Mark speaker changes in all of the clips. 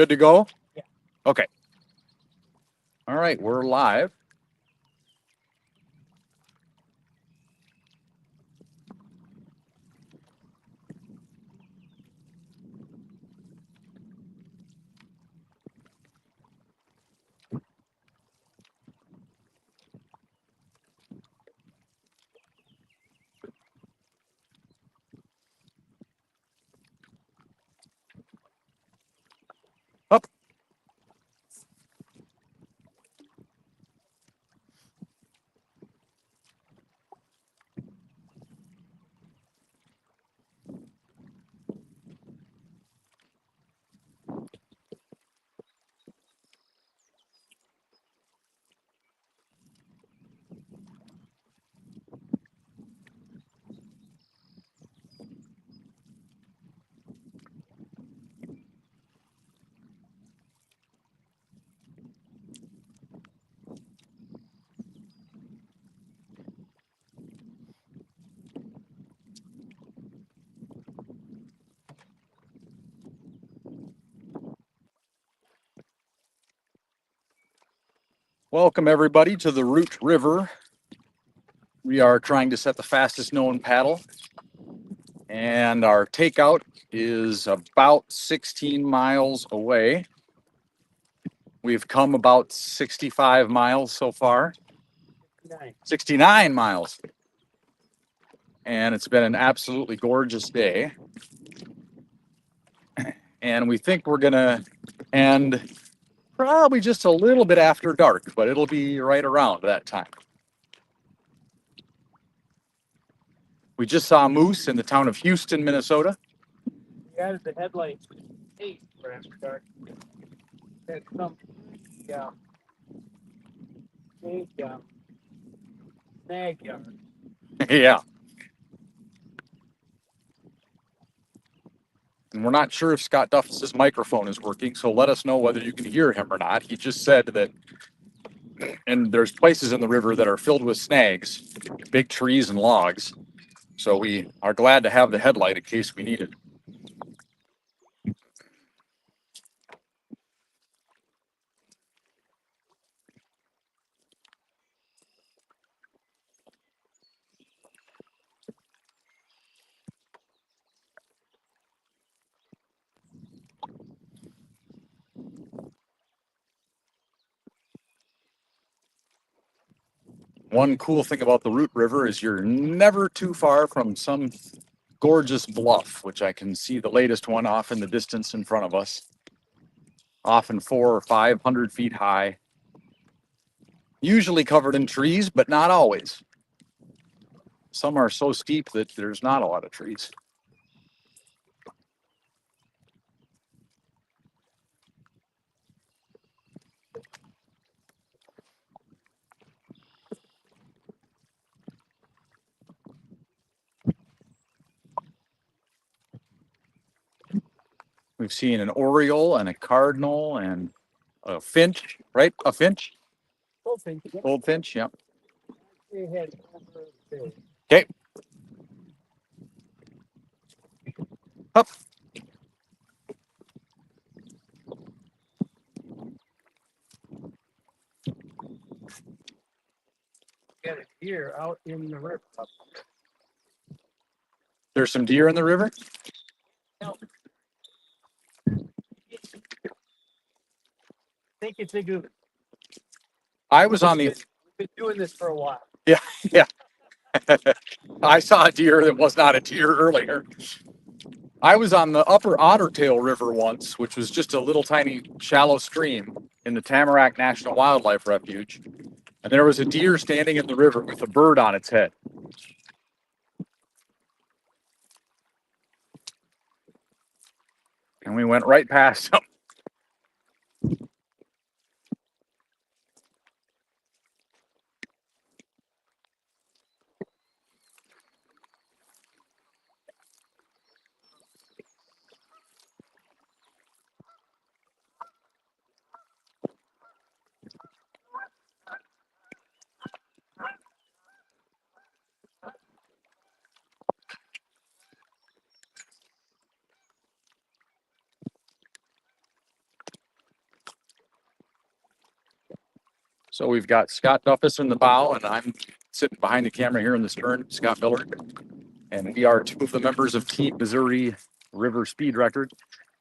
Speaker 1: Good to go?
Speaker 2: Yeah.
Speaker 1: Okay. All right, we're live. Up. Welcome everybody to the Root River. We are trying to set the fastest known paddle, and our takeout is about 16 miles away. We've come about 65 miles so far. 69 miles. And it's been an absolutely gorgeous day. And we think we're going to end probably just a little bit after dark, but it'll be right around that time. We just saw moose in the town of Houston, Minnesota.
Speaker 2: We added the headlights 8 for after dark. Had some big snag yard.
Speaker 1: Yeah. And we're not sure if Scott Duffus's microphone is working, so let us know whether you can hear him or not. He just said that, and there's places in the river that are filled with snags, big trees and logs. So we are glad to have the headlight in case we need it. One cool thing about the Root River is you're never too far from some gorgeous bluff, which I can see the latest one off in the distance in front of us, often 400 or 500 feet high, usually covered in trees, but not always. Some are so steep that there's not a lot of trees. We've seen an oriole and a cardinal and a finch, right? A finch? Goldfinch, yeah.
Speaker 2: They had over the
Speaker 1: Okay. Up.
Speaker 2: got a deer out in the river.
Speaker 1: There's some deer in the river.
Speaker 2: I think it's a good.
Speaker 1: I was on the.
Speaker 2: We've been doing this for a while.
Speaker 1: Yeah, yeah. I saw a deer that was not a deer earlier. I was on the upper Otter Tail River once, which was just a little tiny shallow stream in the Tamarack National Wildlife Refuge. And there was a deer standing in the river with a bird on its head. And we went right past him. So we've got Scott Duffus in the bow, and I'm sitting behind the camera here in the stern, Scott Miller. And we are two of the members of Team Missouri River Speed Record.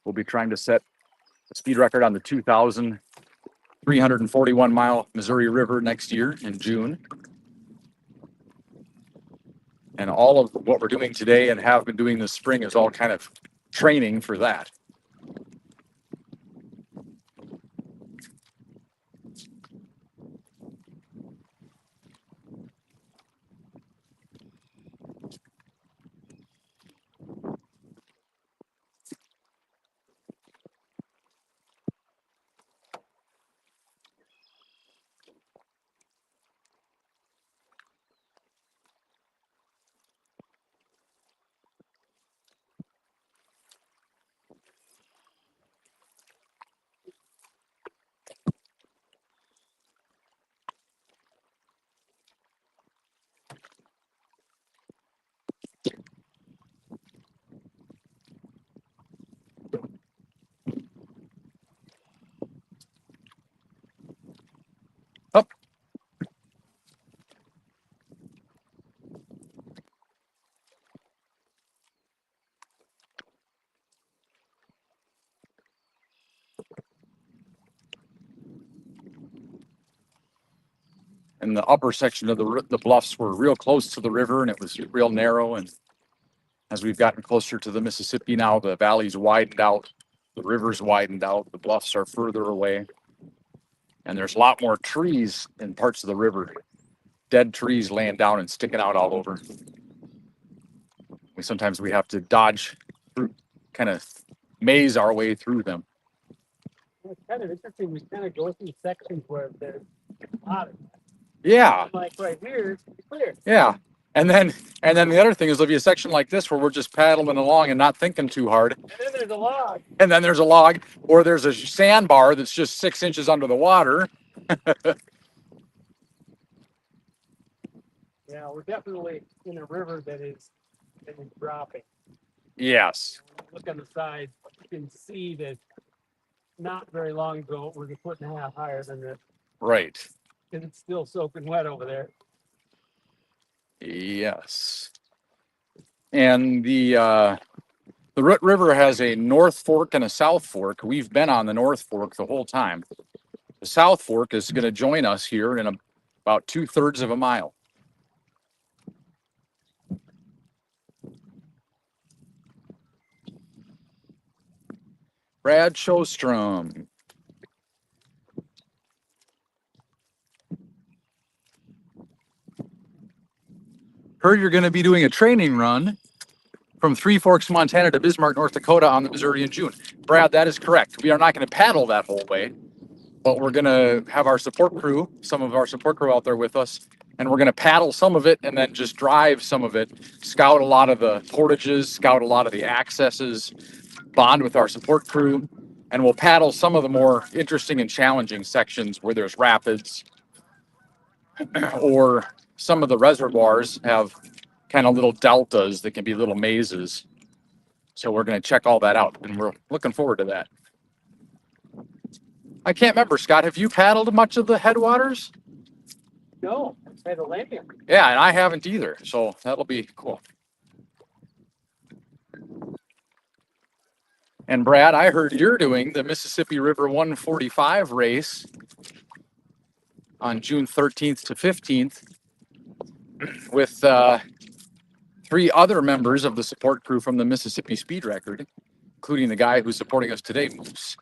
Speaker 1: We'll be trying to set a speed record on the 2,341 mile Missouri River next year in June. And all of what we're doing today and have been doing this spring is all kind of training for that. Up. And the upper section of the bluffs were real close to the river, and it was real narrow. And as we've gotten closer to the Mississippi now, the valley's widened out, the river's widened out, the bluffs are further away. And there's a lot more trees in parts of the river, dead trees laying down and sticking out all over. Sometimes we have to dodge through, kind of maze our way through them.
Speaker 2: It's kind of interesting. We kind of go through sections where there's a lot of,
Speaker 1: Yeah,
Speaker 2: like right here, it's clear.
Speaker 1: yeah. And then the other thing is there'll be a section like this where we're just paddling along and not thinking too hard.
Speaker 2: And then there's a log.
Speaker 1: And then there's a log, or there's a sandbar that's just 6 inches under the water.
Speaker 2: Yeah, we're definitely in a river that is dropping.
Speaker 1: Yes.
Speaker 2: When you look on the side, you can see that not very long ago it was a foot and a half higher than this,
Speaker 1: Right.
Speaker 2: and it's still soaking wet over there.
Speaker 1: Yes. And the Root River has a North Fork and a South Fork. We've been on the North Fork the whole time. The South Fork is going to join us here in about 2/3 of a mile. Brad Shostrom. Heard you're going to be doing a training run from Three Forks, Montana to Bismarck, North Dakota on the Missouri in June. Brad, that is correct. We are not going to paddle that whole way, but we're going to have our support crew, some of our support crew out there with us, and we're going to paddle some of it and then just drive some of it, scout a lot of the portages, scout a lot of the accesses, bond with our support crew, and we'll paddle some of the more interesting and challenging sections where there's rapids or some of the reservoirs have kind of little deltas that can be little mazes. So we're going to check all that out, and we're looking forward to that. I can't remember, Scott, have you paddled much of the headwaters?
Speaker 2: No, I had a landing.
Speaker 1: Yeah, and I haven't either, so that'll be cool. And Brad, I heard you're doing the Mississippi River 145 race on June 13th to 15th with 3 other members of the support crew from the Mississippi Speed Record, including the guy who's supporting us today, Moose.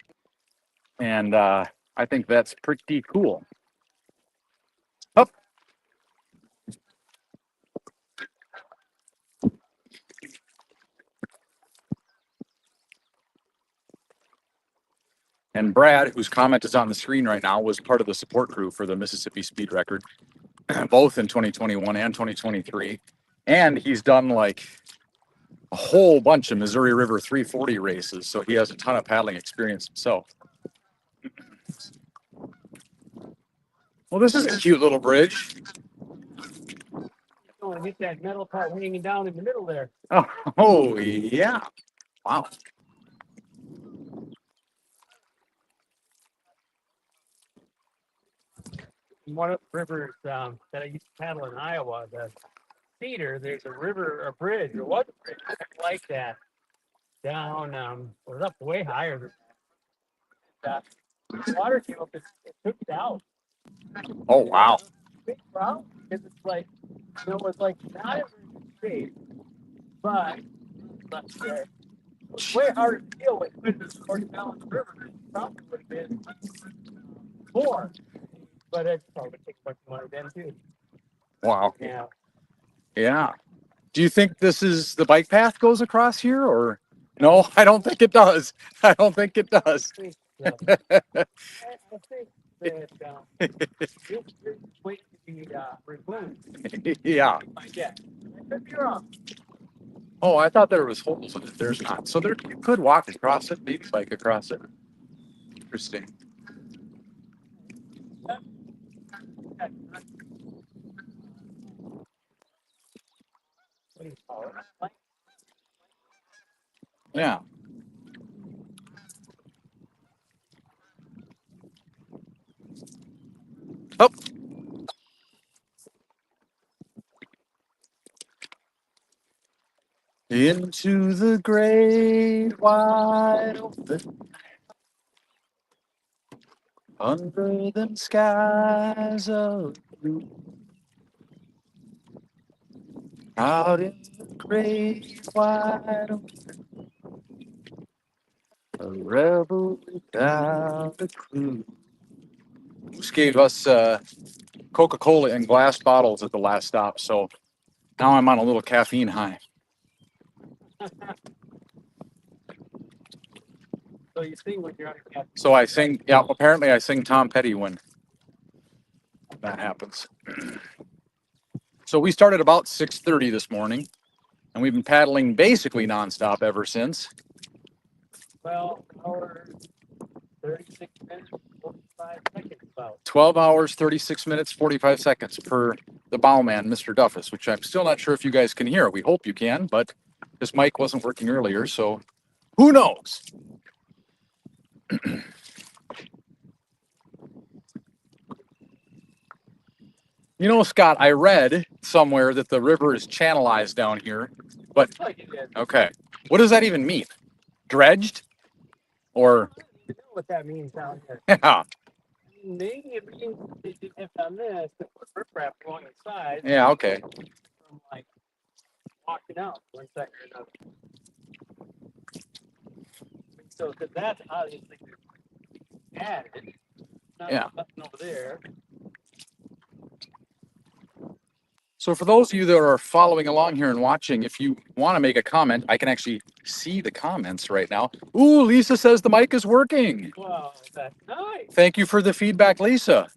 Speaker 1: And I think that's pretty cool. Up. And Brad, whose comment is on the screen right now, was part of the support crew for the Mississippi Speed Record, both in 2021 and 2023. And he's done like a whole bunch of Missouri River 340 races, so he has a ton of paddling experience himself. Well, this is a cute little bridge.
Speaker 2: Oh, I hit that metal part hanging down in the middle there.
Speaker 1: Oh yeah. Wow.
Speaker 2: one of the rivers that I used to paddle in Iowa, the Cedar, there's a river, a bridge, or was a bridge like that down, or up way higher than that. The water came up and it took it out.
Speaker 1: Oh, wow.
Speaker 2: Big problem because it's like, it's like not in very good shape, but let's say it's way harder to deal with when it's going down the river. It probably would have been more, but it probably takes much money then too.
Speaker 1: Wow.
Speaker 2: Yeah.
Speaker 1: Yeah. Do you think this is the bike path goes across here or no? I don't think it does. I don't think it does.
Speaker 2: I think that you're waiting to be removed.
Speaker 1: Yeah.
Speaker 2: Yeah. I could be wrong.
Speaker 1: Oh, I thought there was holes in it. There's not. So there you could walk across it, maybe bike across it. Interesting.
Speaker 2: What do you call it? Like,
Speaker 1: Yeah. Up. Into the great wide open, under them skies of blue, out in the great wide open, a rebel without a clue. Moose gave us Coca-Cola in glass bottles at the last stop, so now I'm on a little caffeine high.
Speaker 2: so you sing when you're on a cat.
Speaker 1: So I sing, yeah, apparently I sing Tom Petty when that happens. So we started about 6:30 this morning, and we've been paddling basically nonstop ever since.
Speaker 2: 12 hours, 36 minutes, 45 seconds about.
Speaker 1: 12 hours, 36 minutes, 45 seconds per the bowman, Mr. Duffus, which I'm still not sure if you guys can hear. We hope you can, but this mic wasn't working earlier, so who knows? You know, Scott, I read somewhere that the river is channelized down here, but
Speaker 2: Looks like it is.
Speaker 1: okay. What does that even mean? Dredged? Or,
Speaker 2: You know what that means down here.
Speaker 1: yeah,
Speaker 2: Maybe it means if on this, to put riprap along the side
Speaker 1: yeah, okay.
Speaker 2: from like walking out one second or another. So, because that's obviously added. Not
Speaker 1: Yeah.
Speaker 2: nothing over there.
Speaker 1: So for those of you that are following along here and watching, if you want to make a comment, I can actually see the comments right now. Ooh, Lisa says the mic is working.
Speaker 2: Wow, that's nice.
Speaker 1: Thank you for the feedback, Lisa.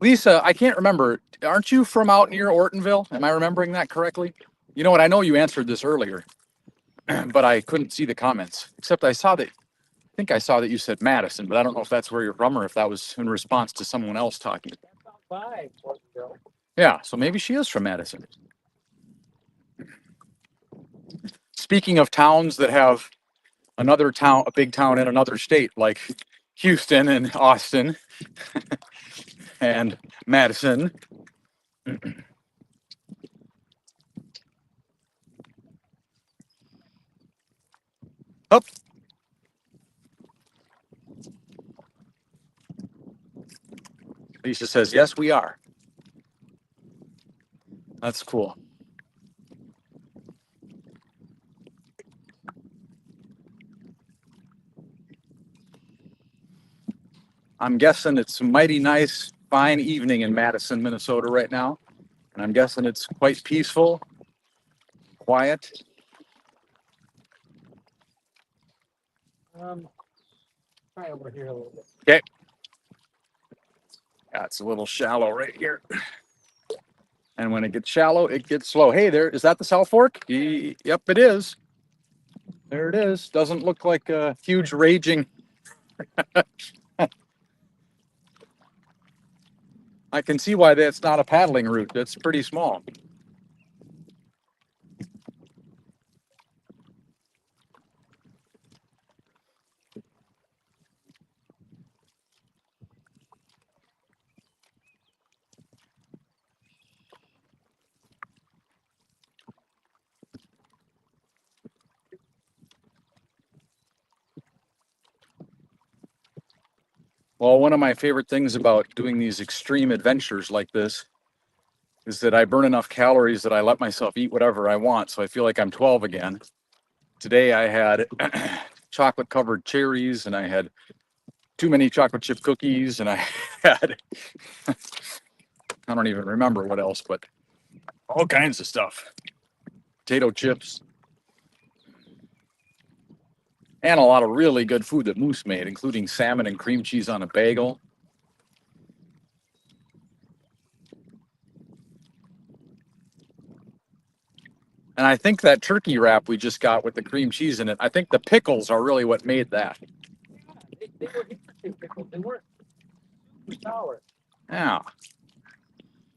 Speaker 1: Lisa, I can't remember. Aren't you from out near Ortonville? Am I remembering that correctly? You know what? I know you answered this earlier, but I couldn't see the comments. Except I think I saw that you said Madison, but I don't know if that's where you're from or if that was in response to someone else talking.
Speaker 2: That's not by Porterville.
Speaker 1: Yeah, so maybe she is from Madison. Speaking of towns that have another town, a big town in another state, like Houston and Austin and Madison. Up. Lisa says, yes, we are. That's cool. I'm guessing it's a mighty nice, fine evening in Madison, Minnesota right now. And I'm guessing it's quite peaceful, quiet.
Speaker 2: Try over here a little bit.
Speaker 1: Okay. Yeah, it's a little shallow right here. And when it gets shallow, it gets slow. Hey there, is that the South Fork? Yep, it is. There it is. Doesn't look like a huge raging. I can see why that's not a paddling route. That's pretty small. Well, one of my favorite things about doing these extreme adventures like this is that I burn enough calories that I let myself eat whatever I want. So I feel like I'm 12 again. Today I had chocolate covered cherries and I had too many chocolate chip cookies and I had, I don't even remember what else, but all kinds of stuff. Potato chips and a lot of really good food that Moose made, including salmon and cream cheese on a bagel. And I think that turkey wrap we just got with the cream cheese in it, I think the pickles are really what made that.
Speaker 2: They were interesting pickles. They weren't sour.
Speaker 1: Yeah.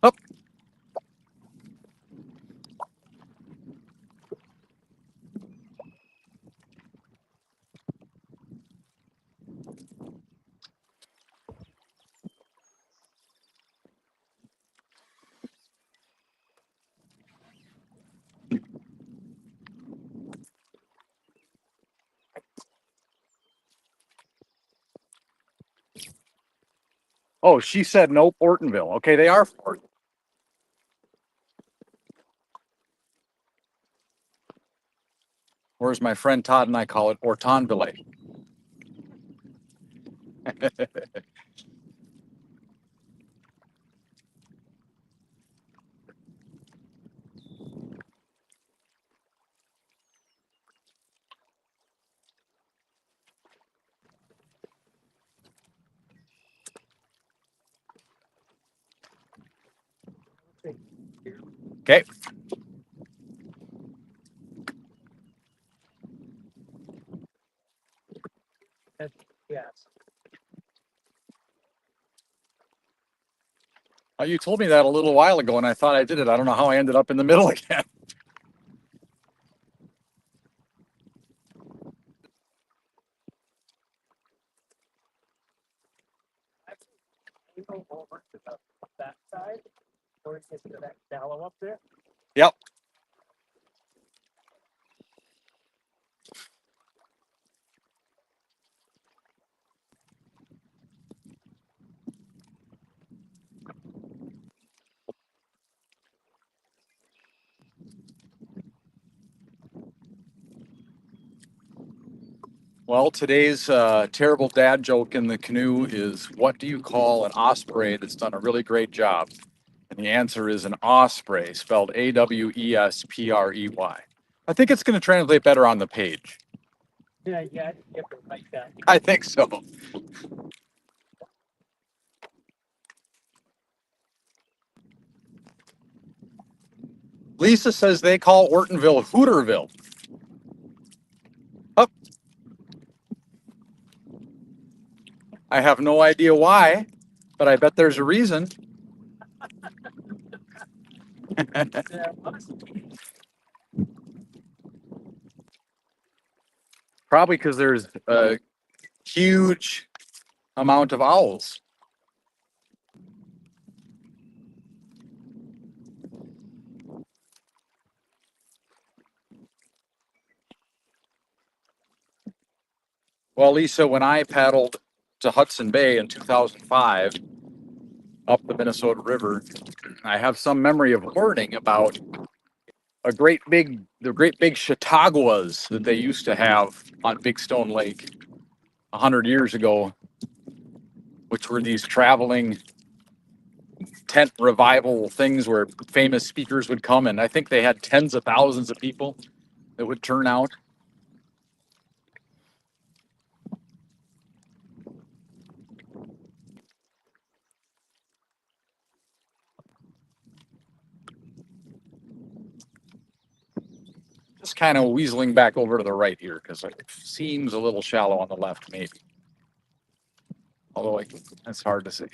Speaker 1: Up. Oh, she said nope, Ortonville. Okay, they are Fort. Or as my friend Todd and I call it, Ortonville. Okay.
Speaker 2: Yes.
Speaker 1: Oh, you told me that a little while ago and I thought I did it. I don't know how I ended up in the middle again.
Speaker 2: You go over to the that side, or is it that shallow up there?
Speaker 1: Yep. Well, today's terrible dad joke in the canoe is what do you call an osprey that's done a really great job? And the answer is an osprey, spelled Awesprey. I think it's going to translate better on the page.
Speaker 2: Yeah, yeah, it like that.
Speaker 1: I think so. Lisa says they call Ortonville Hooterville. Oh, I have no idea why, but I bet there's a reason.
Speaker 2: Yeah, must be.
Speaker 1: Probably because there's a huge amount of owls. Well, Lisa, when I paddled to Hudson Bay in 2005 up the Minnesota River, I have some memory of learning about the great big Chautauquas that they used to have on Big Stone Lake 100 years ago, which were these traveling tent revival things where famous speakers would come, and I think they had tens of thousands of people that would turn out. Just kind of weaseling back over to the right here because it seems a little shallow on the left, maybe. Although that's hard to see.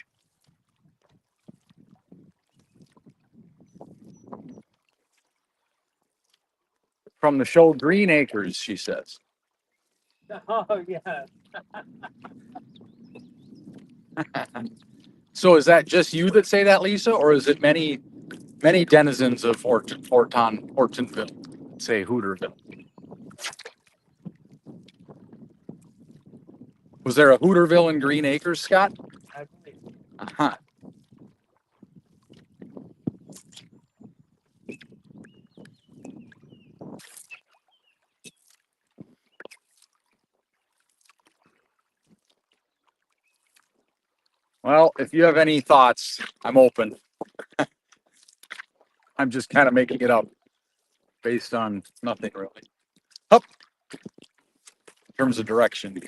Speaker 1: From the show Green Acres, she says.
Speaker 2: Oh yeah.
Speaker 1: So is that just you that say that, Lisa, or is it many denizens of Ortonville say Hooterville? Was there a Hooterville and Green Acres, Scott?
Speaker 2: I believe.
Speaker 1: Uh-huh. Well, if you have any thoughts, I'm open. I'm just kind of making it up based on nothing really. Up in terms of direction.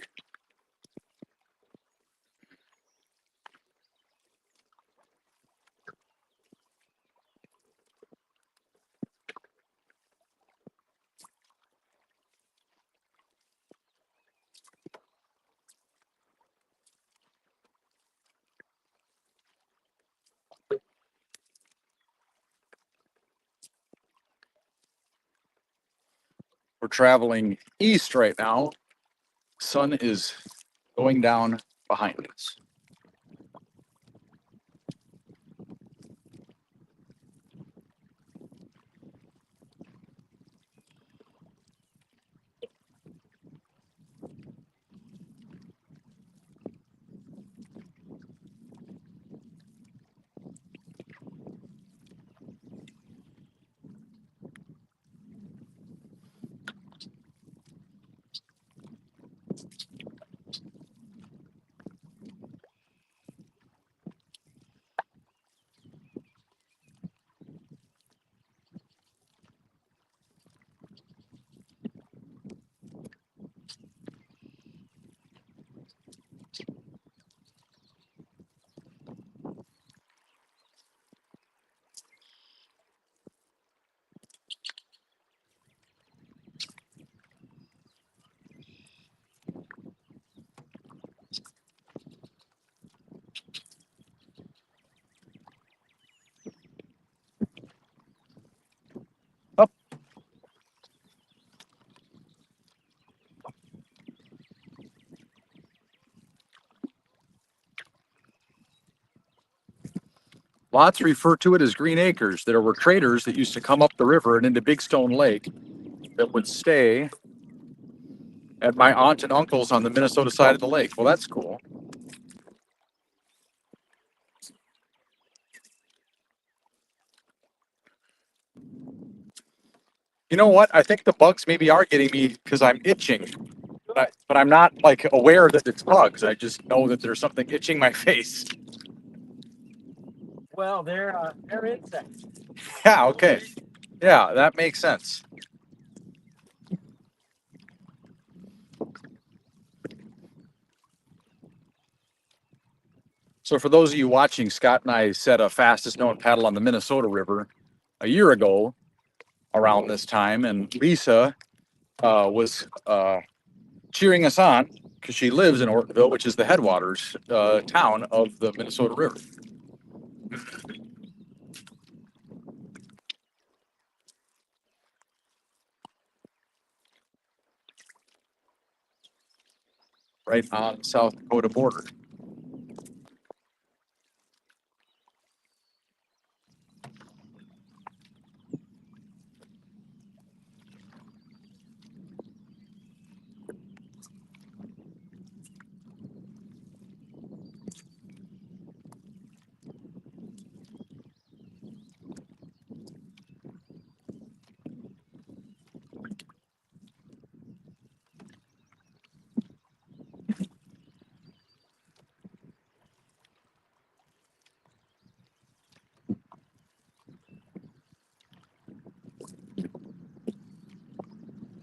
Speaker 1: We're traveling east right now. Sun is going down behind us. Up. Lots refer to it as Green Acres. There were traders that used to come up the river and into Big Stone Lake that would stay at my aunt and uncle's on the Minnesota side of the lake. Well, that's cool. You know what? I think the bugs maybe are getting me because I'm itching, but I'm not like aware that it's bugs. I just know that there's something itching my face.
Speaker 2: Well, they're insects.
Speaker 1: Yeah, okay. Yeah, that makes sense. So for those of you watching, Scott and I set a fastest known paddle on the Minnesota River a year ago around this time, and Lisa was cheering us on because she lives in Ortonville, which is the headwaters town of the Minnesota River. Right on the South Dakota border.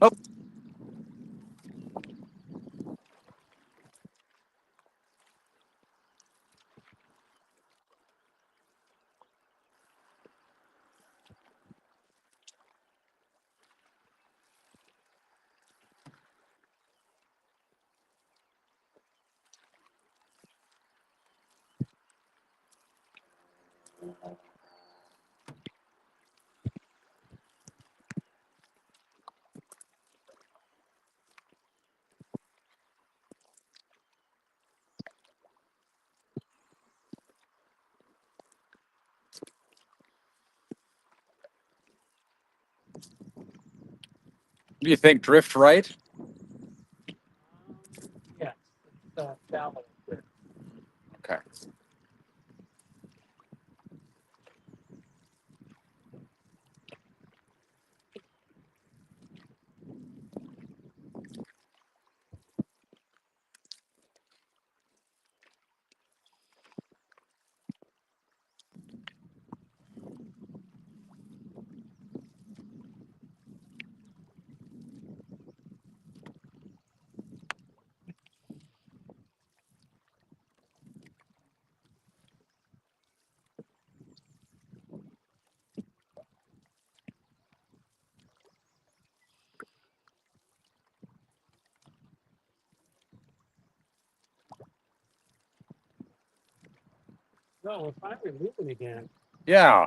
Speaker 1: Oh, do you think drift right?
Speaker 2: Yeah. No, we're finally moving again.
Speaker 1: Yeah.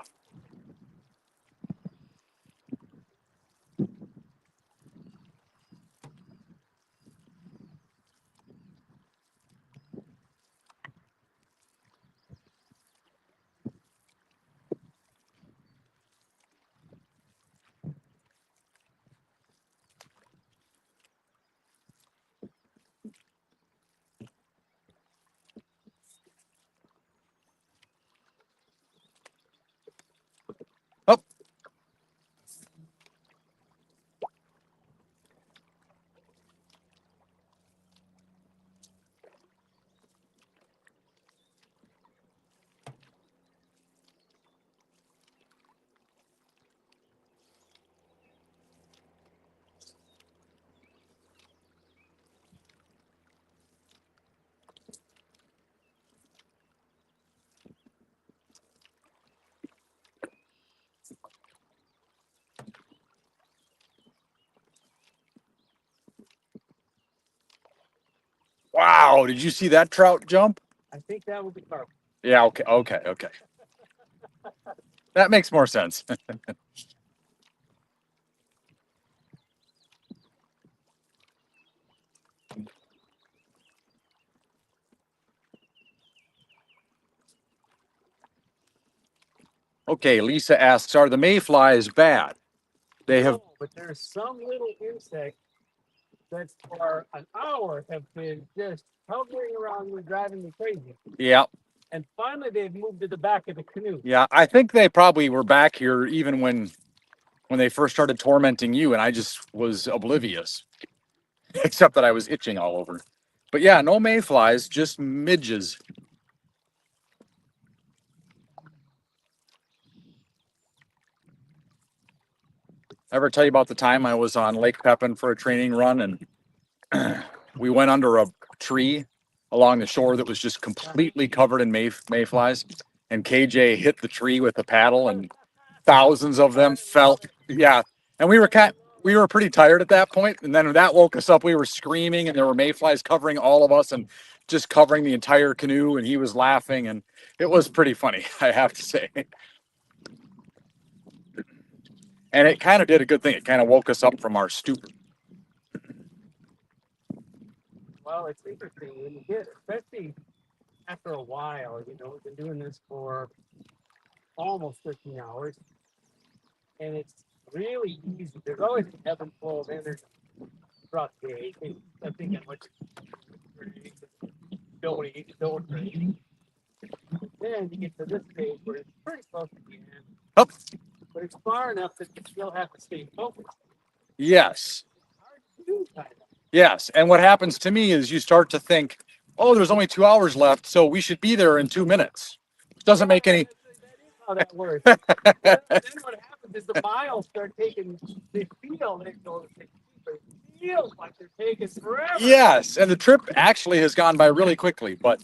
Speaker 1: Oh, wow. Did you see that trout jump?
Speaker 2: I think that was the carp.
Speaker 1: Yeah. Okay. Okay. Okay. That makes more sense. Okay. Lisa asks, are the mayflies bad? They have,
Speaker 2: No, but there's some little insect that for an hour have been just hovering around me, driving me crazy.
Speaker 1: yeah.
Speaker 2: And finally, they've moved to the back of the canoe.
Speaker 1: Yeah. I think they probably were back here even when they first started tormenting you, and I just was oblivious, except that I was itching all over. But yeah, no mayflies, just midges. Ever tell you about the time I was on Lake Pepin for a training run and we went under a tree along the shore that was just completely covered in mayflies, and KJ hit the tree with a paddle and thousands of them fell. Yeah, and we were pretty tired at that point, and then that woke us up. We were screaming, and there were mayflies covering all of us and just covering the entire canoe. And he was laughing, and it was pretty funny, I have to say. And it kind of did a good thing. It kind of woke us up from our stupor.
Speaker 2: Well, it's interesting when you get, especially after a while, we've been doing this for almost 13 hours, and it's really easy. There's always an ebb and flow of energy throughout the day. I think I'm what don't eat, don't drink. Then you get to this stage where it's pretty close to the end,
Speaker 1: Oh,
Speaker 2: but it's far enough that you still have to stay focused.
Speaker 1: yes.
Speaker 2: It's hard to do, kind of.
Speaker 1: Yes. And what happens to me is you start to think, oh, there's only 2 hours left, so we should be there in 2 minutes. Doesn't make any.
Speaker 2: That is how that works. Then what happens is the miles start taking. They feel they go. It feels like they're taking forever.
Speaker 1: Yes. And the trip actually has gone by really quickly, but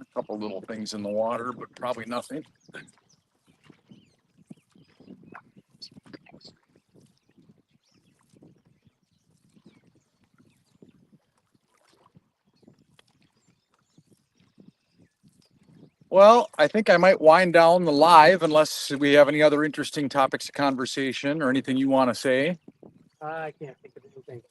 Speaker 1: a couple little things in the water, but probably nothing. Well, I think I might wind down the live unless we have any other interesting topics of conversation or anything you want to say.
Speaker 2: I can't think of anything.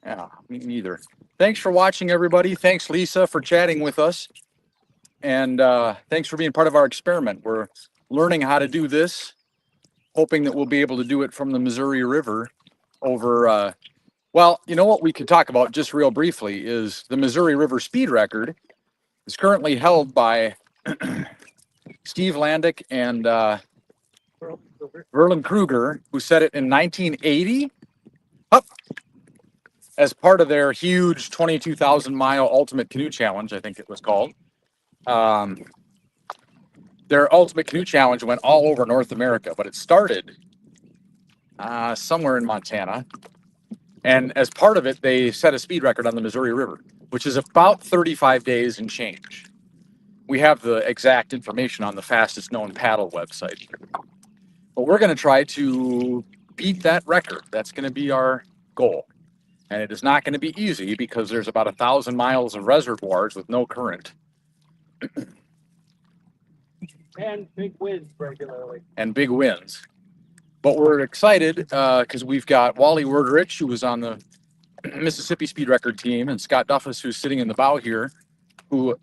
Speaker 1: Yeah, me neither. Thanks for watching, everybody. Thanks, Lisa, for chatting with us. And thanks for being part of our experiment. We're learning how to do this, hoping that we'll be able to do it from the Missouri River over. Well, you know what we could talk about just real briefly is the Missouri River speed record is currently held by Steve Landick and
Speaker 2: For
Speaker 1: Verlin Kruger, who set it in 1980 up as part of their huge 22,000 mile ultimate canoe challenge, I think it was called. Their ultimate canoe challenge went all over North America, but it started somewhere in Montana. And as part of it, they set a speed record on the Missouri River, which is about 35 days and change. We have the exact information on the fastest known paddle website. But we're going to try to beat that record. That's going to be our goal. And it is not going to be easy because there's about 1,000 miles of reservoirs with no current.
Speaker 2: And big winds regularly.
Speaker 1: And big winds. But we're excited because we've got Wally Werderich, who was on the Mississippi Speed Record team, and Scott Duffus, who's sitting in the bow here, who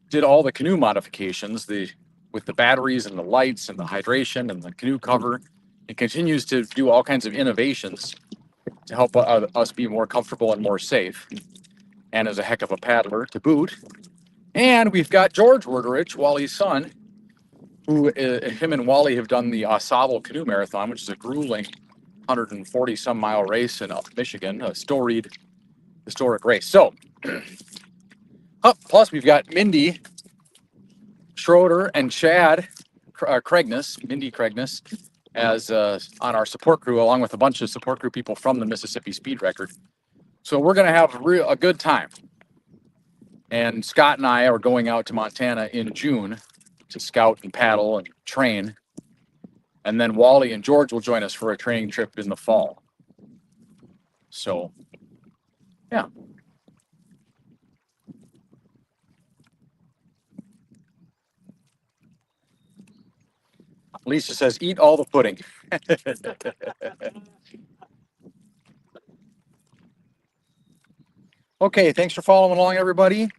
Speaker 1: did all the canoe modifications, with the batteries and the lights and the hydration and the canoe cover. It continues to do all kinds of innovations to help us be more comfortable and more safe, and is a heck of a paddler to boot. And we've got George Werderich, Wally's son, who him and Wally have done the Ausable Canoe Marathon, which is a grueling 140 some mile race in Michigan, a storied, historic race. So, plus we've got Mindy Schroeder and Chad Cragness, Mindy Cragness, as on our support crew, along with a bunch of support crew people from the Mississippi Speed Record. So we're going to have a good time. And Scott and I are going out to Montana in June to scout and paddle and train. And then Wally and George will join us for a training trip in the fall. So, yeah. Lisa says, eat all the pudding. Okay, thanks for following along, everybody.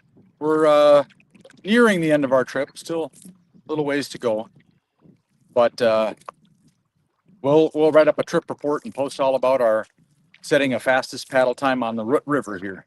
Speaker 1: We're nearing the end of our trip. Still a little ways to go. But we'll write up a trip report and post all about our setting a fastest paddle time on the Root River here.